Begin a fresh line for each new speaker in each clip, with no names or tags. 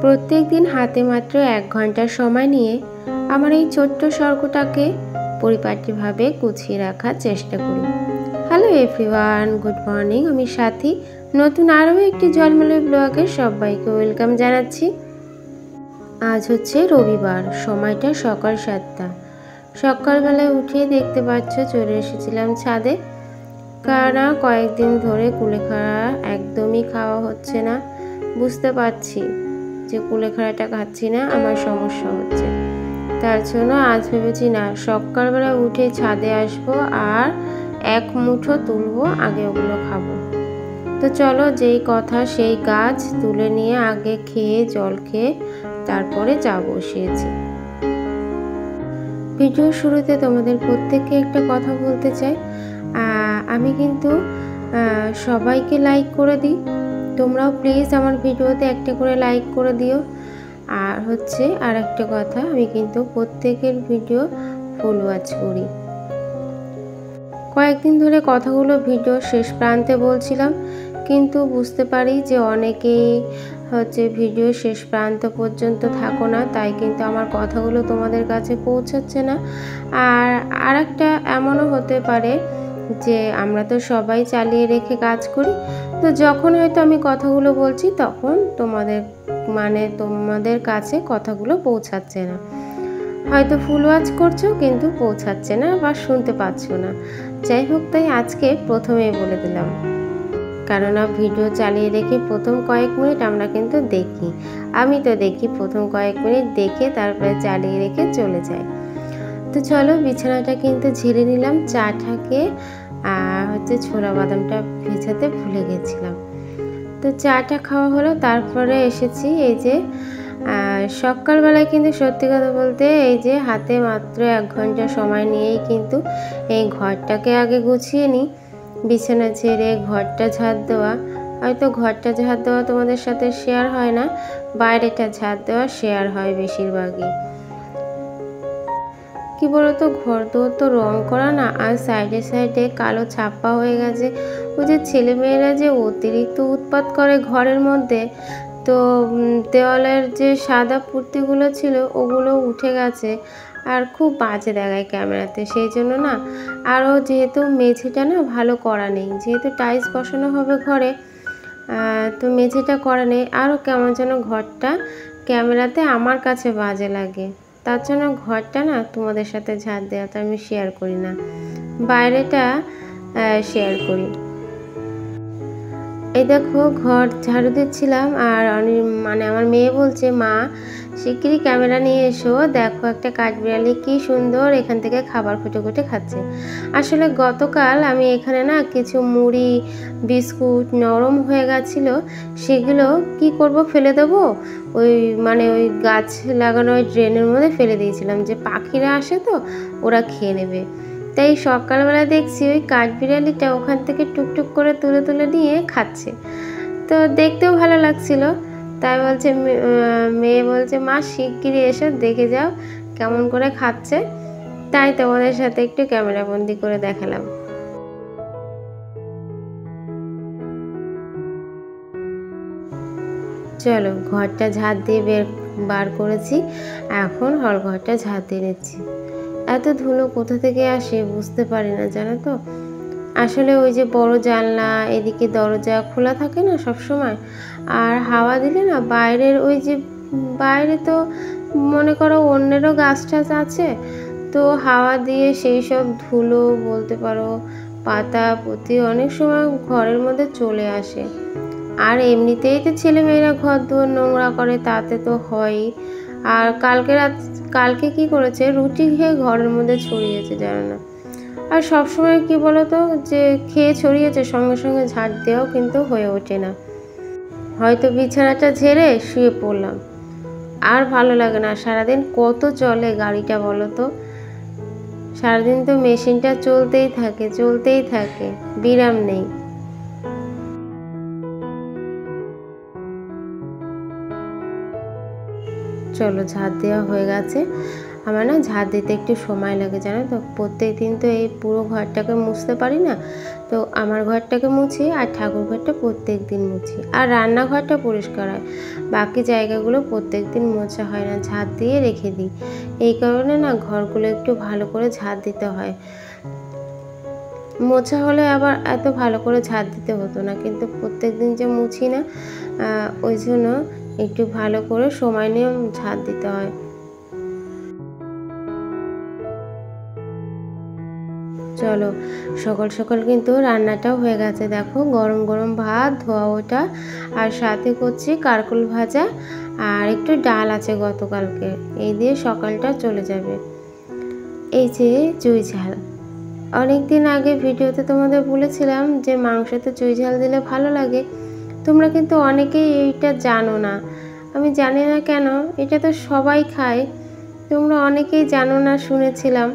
প্রত্যেক দিন হাতে মাত্র 1 ঘন্টা সময় নিয়ে আমার এই ছোট্ট স্বর্গটাকে পরিপাটিভাবে গুছিয়ে রাখার চেষ্টা করি। Hello everyone, good morning. আমি সাথী, নতুন আরও একটি ঝলমলে ব্লগে সবাইকে ওয়েলকাম জানাচ্ছি। আজ হচ্ছে রবিবার, সময়টা সকাল 7টা। সকালবেলায় উঠে দেখতে পাচ্ছ চলে এসেছিলাম ছাদে, কারণ কয়েকদিন ধরে কুলেখাড়া একদমই খাওয়া হচ্ছে না। বুঝতে পারছি যে কুলেখাড়াটা খাচ্ছি না, আমার সমস্যা হচ্ছে। তার জন্য আজ ভেবেছি না, সকালবেলা উঠে ছাদে আসবো আর এক মুঠো তুলবো, আগে ওগুলো খাবো। তো চলো, যেই কথা সেই গাছ তুলে নিয়ে আগে খেয়ে জল খেয়ে তারপরে যা বসিয়েছি। ভিডিও শুরুতে তোমাদের প্রত্যেককে একটা কথা বলতে চাই, আমি কিন্তু সবাইকে লাইক করে দিই, তোমরাও প্লিজ আমার ভিডিওতে একটা করে লাইক করে দিও। আর হচ্ছে আর একটা কথা, আমি কিন্তু প্রত্যেকের ভিডিও ফুল ওয়াচ করি। কয়েকদিন ধরে কথাগুলো ভিডিও শেষ প্রান্তে বলছিলাম, কিন্তু বুঝতে পারি যে অনেকেই হচ্ছে ভিডিও শেষ প্রান্ত পর্যন্ত থাকো না, তাই কিন্তু আমার কথাগুলো তোমাদের কাছে পৌঁছাচ্ছে না। আর একটা এমনও হতে পারে যে আমরা তো সবাই চালিয়ে রেখে কাজ করি, তো যখন হয়তো আমি কথাগুলো বলছি তখন তোমাদের কাছে কথাগুলো পৌঁছাচ্ছে না। হয়তো ফুল ওয়াচ করছো কিন্তু পৌঁছাচ্ছে না বা শুনতে পাচ্ছ না। যাই হোক, তাই আজকে প্রথমেই বলে দিলাম, কেননা ভিডিও চালিয়ে রেখে প্রথম কয়েক মিনিট আমরা কিন্তু দেখি, আমি তো দেখি প্রথম কয়েক মিনিট দেখে তারপরে চালিয়ে রেখে চলে যাই। তো চলো, বিছানাটা কিন্তু ঝেড়ে নিলাম, চাটাকে আর হচ্ছে ছোলা বাদামটা ভেজাতে ভুলে গেছিলাম। তো চাটা খাওয়া হলো, তারপরে এসেছি এই যে সকালবেলায় কিন্তু সত্যি কথা বলতে এই যে হাতে মাত্র 1 ঘন্টা সময় নিয়েই কিন্তু এই ঘরটাকে আগে গুছিয়ে নিই। বিছানা ছেড়ে ঘরটা ঝাড় দেওয়া, হয়তো ঘরটা ঝাড় দেওয়া তোমাদের সাথে শেয়ার হয় না, বাইরেটা ঝাড় দেওয়া শেয়ার হয় বেশিরভাগই। কি বলতো, ঘর দোর তো রং করা না, আর সাইডে সাইডে কালো ছাপা হয়ে গেছে। ওই যে ছেলেমেয়েরা যে অতিরিক্ত উৎপাত করে ঘরের মধ্যে, তো দেওয়ালের যে সাদা পুর্তিগুলো ছিল ওগুলো উঠে গেছে আর খুব বাজে দেখায় ক্যামেরাতে। সেই জন্য না, আরও যেহেতু মেঝেটা না ভালো করা নেই, যেহেতু টাইলস বসানো হবে ঘরে, তো মেঝেটা করা নেই, আরও কেমন যেন ঘরটা ক্যামেরাতে আমার কাছে বাজে লাগে। তার জন্য ঘরটা না তোমাদের সাথে ঝাড় দেওয়াটা আমি শেয়ার করি না, বাইরেটা শেয়ার করি। এই দেখো, ঘর ঝাড়ু দিচ্ছিলাম আর আমার মেয়ে বলছে, মা শিগগিরই ক্যামেরা নিয়ে এসো, দেখো একটা কাঠবিড়ালি কি সুন্দর এখান থেকে খাবার খুঁটে খুঁটে খাচ্ছে। আসলে গতকাল আমি এখানে না কিছু মুড়ি বিস্কুট নরম হয়ে গেছিল, সেগুলো কি করব, ফেলে দেবো, ওই গাছ লাগানো ওই ড্রেনের মধ্যে ফেলে দিয়েছিলাম, যে পাখিরা আসে তো ওরা খেয়ে নেবে। তাই সকালবেলা দেখছি ওই কাঠবিড়ালিটা ওখান থেকে টুকটুক করে তুলে তুলে নিয়ে খাচ্ছে, তো দেখতেও ভালো লাগছিল। তাই বলছে, মেয়ে বলছে, মা শিগগিরই এসে দেখে যাও কেমন করে খাচ্ছে, তাই তোমাদের সাথে একটু ক্যামেরা বন্দি করে দেখালাম। চলো, ঘরটা ঝাড় দিয়ে বার করেছি, এখন হল ঘরটা ঝাড় দিয়ে নিচ্ছি। এত ধুলো কোথা থেকে আসে বুঝতে পারি না, জানো তো। আসলে ওই যে বড় জানলা, এদিকে দরজা খোলা থাকে না সব সময়, আর হাওয়া দিলে না বাইরের ওই যে বাইরে তো মনে করো অন্যেরও গাছ টাছ আছে, তো হাওয়া দিয়ে সেই সব ধুলো বলতে পারো পাতা পুঁতি অনেক সময় ঘরের মধ্যে চলে আসে। আর এমনিতেই তো ছেলেমেয়েরা ঘর দুয়ার নোংরা করে, তাতে তো হয়ই। আর কালকে কি করেছে, রুটি খেয়ে ঘরের মধ্যে ছড়িয়েছে, জানো না। আর সবসময় কি বলতো, যে খেয়ে ছড়িয়েছে সঙ্গে সঙ্গে ঝাড় দেওয়াও কিন্তু হয়ে ওঠে না। হয়তো বিছানাটা ঝেড়ে শুয়ে পড়লাম, আর ভালো লাগে না। সারাদিন কত চলে গাড়িটা বলো তো, সারাদিন তো মেশিনটা চলতেই থাকে, বিরাম নেই। চলো, ঝাড় দেওয়া হয়ে গেছে, আমার না ঝাড় দিতে একটু সময় লাগে, জানো তো। প্রত্যেক দিন তো এই পুরো ঘরটাকে মুছতে পারি না, তো আমার ঘরটাকে মুছি আর ঠাকুর ঘরটা প্রত্যেক দিন মুছি, আর রান্নাঘরটা পরিষ্কার হয়। বাকি জায়গাগুলো প্রত্যেক দিন মোছা হয় না, ঝাড় দিয়ে রেখে দিই। এই কারণে না ঘরগুলো একটু ভালো করে ঝাড় দিতে হয়। মোছা হলে আবার এত ভালো করে ঝাড় দিতে হতো না, কিন্তু প্রত্যেক দিন যে মুছি না, ওই জন্য একটু ভালো করে সময় নিয়ে ঝাড় দিতে হয়। চলো, সকাল সকাল কিন্তু রান্নাটাও হয়ে গেছে। দেখো, গরম গরম ভাত, ধোয়া ওটা, আর সাথে করছি কারকোল ভাজা, আর একটু ডাল আছে গতকালকে। এই দিয়ে সকালটা চলে যাবে। এই যে চুই ঝাল, অনেক দিন আগে ভিডিওতে তোমাদের বলেছিলাম যে মাংসতে চুই ঝাল দিলে ভালো লাগে। তোমরা কিন্তু অনেকেই এইটা জানো না, আমি জানি না কেন, এটা তো সবাই খায়, তোমরা অনেকেই জানো না শুনেছিলাম।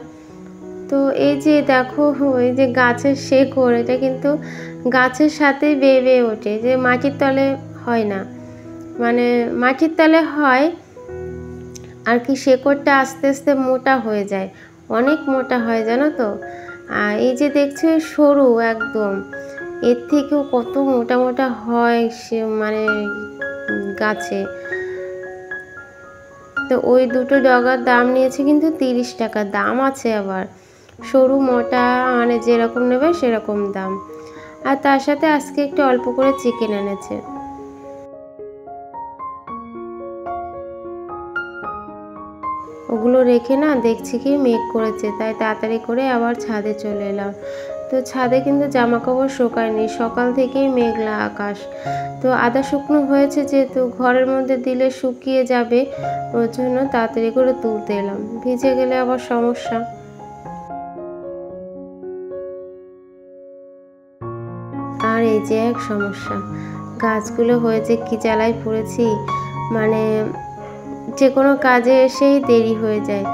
তো এই যে দেখো, এই যে গাছের শেকড়, এটা কিন্তু গাছের সাথেই বেয়ে বেয়ে ওঠে, যে মাটির তলে হয় না, মানে মাটির তলে হয় আর কি। শেকড়টা আস্তে আস্তে মোটা হয়ে যায়, অনেক মোটা হয়, জানো তো। আর এই যে দেখছো সরু একদম, এর থেকেও কত মোটা মোটা হয় সে, মানে গাছে। তো ওই দুটো ডগার দাম নিয়েছে কিন্তু 30 টাকা, দাম আছে আবার। সরু মোটা মানে যেরকম নেবে সেরকম দাম। আর তার সাথে আজকে একটু অল্প করে চিকেন এনেছে। ওগুলো রেখে না দেখছি কি মেঘ করেছে, তাই তাড়াতাড়ি করে আবার ছাদে চলে এলাম। তো ছাদে কিন্তু জামা কাপড় শুকায়নি, সকাল থেকেই মেঘলা আকাশ। তো আদা শুকনো হয়েছে, যেহেতু ঘরের মধ্যে দিলে শুকিয়ে যাবে, ওর জন্য তাড়াতাড়ি করে তুলতে এলাম, ভিজে গেলে আবার সমস্যা। আর এই যে এক সমস্যা, গাছগুলো হয়েছে কি জ্বালায় পড়েছি, মানে যে কোনো কাজে এসেই দেরি হয়ে যায়।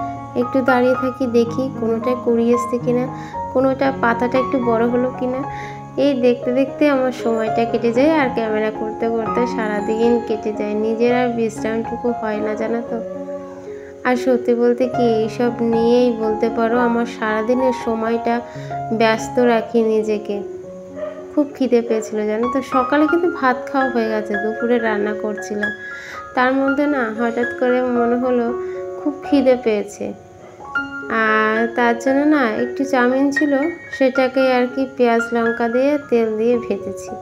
একটু দাঁড়িয়ে থাকি, দেখি কোনোটায় কুড়ি এসছে কিনা, কোনোটা পাতাটা একটু বড় হলো কিনা। এই দেখতে দেখতে আমার সময়টা কেটে যায়, আর ক্যামেরা করতে করতে সারাদিন কেটে যায়, নিজের আর বিশ্রামটুকু হয় না, জানো তো। আর সত্যি বলতে কি, এইসব নিয়েই বলতে পারো আমার সারাদিনের সময়টা ব্যস্ত রাখি নিজেকে। খুব খিদে পেয়েছিল, জানো তো। সকালে কিন্তু ভাত খাওয়া হয়ে গেছে, দুপুরে রান্না করছিলাম, তার মধ্যে না হঠাৎ করে মনে হলো খুব খিদে পেয়েছে। আর তার জন্য না একটু চাউমিন ছিল, সেটাকে আর কি পেঁয়াজ লঙ্কা দিয়ে তেল দিয়ে ভেজেছি,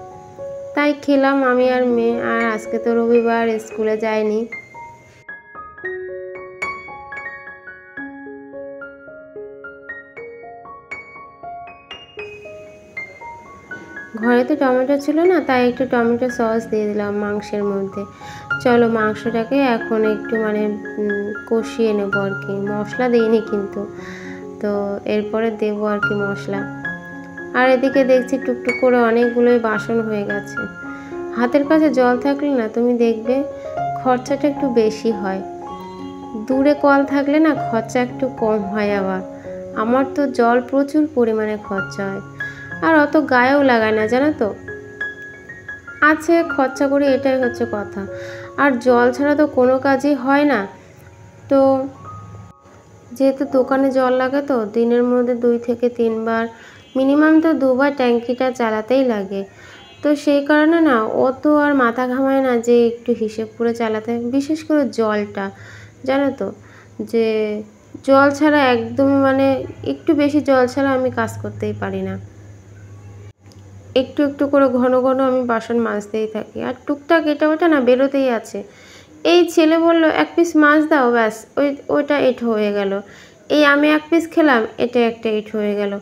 তাই খেলাম আমি আর মেয়ে। আর আজকে তো রবিবার, স্কুলে যায়নি। ঘরে তো টমেটো ছিল না, তাই একটু টমেটো সস দিয়ে দিলাম মাংসের মধ্যে। চলো, মাংসটাকে এখন একটু মানে কষিয়ে নেবো আর কি, মশলা দিইনি কিন্তু, তো এরপরে দেবো আর কি মশলা। আর এদিকে দেখছি টুকটুক করে অনেকগুলোই বাসন হয়ে গেছে। হাতের কাছে জল থাকলে না তুমি দেখবে খরচাটা একটু বেশি হয়, দূরে কল থাকলে না খরচা একটু কম হয়। আবার আমার তো জল প্রচুর পরিমাণে খরচা হয়, আর অত গায়েও লাগায় না, জানো তো। আছে খরচা করি, এটাই হচ্ছে কথা। আর জল ছাড়া তো কোনো কাজই হয় না। তো যেহেতু দোকানে জল লাগে, তো দিনের মধ্যে 2 থেকে 3 বার, মিনিমাম তো 2 বার ট্যাঙ্কিটা চালাতেই লাগে। তো সেই কারণে না অত আর মাথা ঘামায় না যে একটু হিসেব করে চালাতে হয়। বিশেষ করে জলটা, জানো তো, যে জল ছাড়া একদমই মানে একটু বেশি জল ছাড়া আমি কাজ করতেই পারি না। একটু একটু করে ঘন ঘন আমি বাসন মাজতেই থাকি, আর টুকটাক এটা ওটা না বেরোতেই আছে। এই ছেলে বলল 1 পিস মাছ দাও, ব্যাস ওইটা এঁঠো হয়ে গেল। এই আমি 1 পিস খেলাম, এটা একটা এঁঠো হয়ে গেল।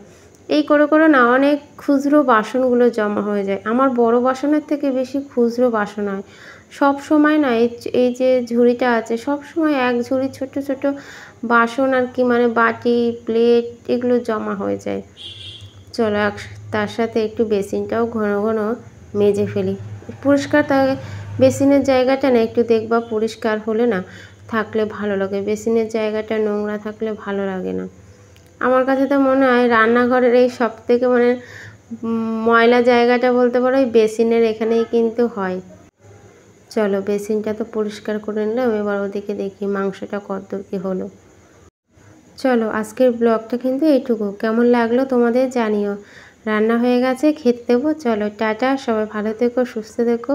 এই করে করে না অনেক খুচরো বাসনগুলো জমা হয়ে যায়। আমার বড় বাসনের থেকে বেশি খুচরো বাসন হয়। সব সময় না এই যে ঝুড়িটা আছে, সব সময় এক ঝুড়ি ছোট ছোট বাসন আর কি, মানে বাটি প্লেট এগুলো জমা হয়ে যায়। চলো, তার সাথে একটু বেসিনটাও ঘন ঘন মেজে ফেলি। পরিষ্কার থাকে বেসিনের জায়গাটা না, একটু দেখবা পরিষ্কার হলে না থাকলে ভালো লাগে, বেসিনের জায়গাটা নোংরা থাকলে ভালো লাগে না। আমার কাছে তো মনে হয় রান্নাঘরের এই সব থেকে মানে ময়লা জায়গাটা বলতে পারো এই বেসিনের এখানেই কিন্তু হয়। চলো, বেসিনটা তো পরিষ্কার করে নিলাম, এবার ওদিকে দেখি মাংসটা কতদূর কি হলো। চলো আজকের ব্লগটা কিন্তু এইটুকু। কেমন লাগলো তোমাদের জানিও। রান্না হয়ে গেছে, খেতে দেবো। চলো টাটা, সবাই ভালো থেকো, সুস্থ থেকো।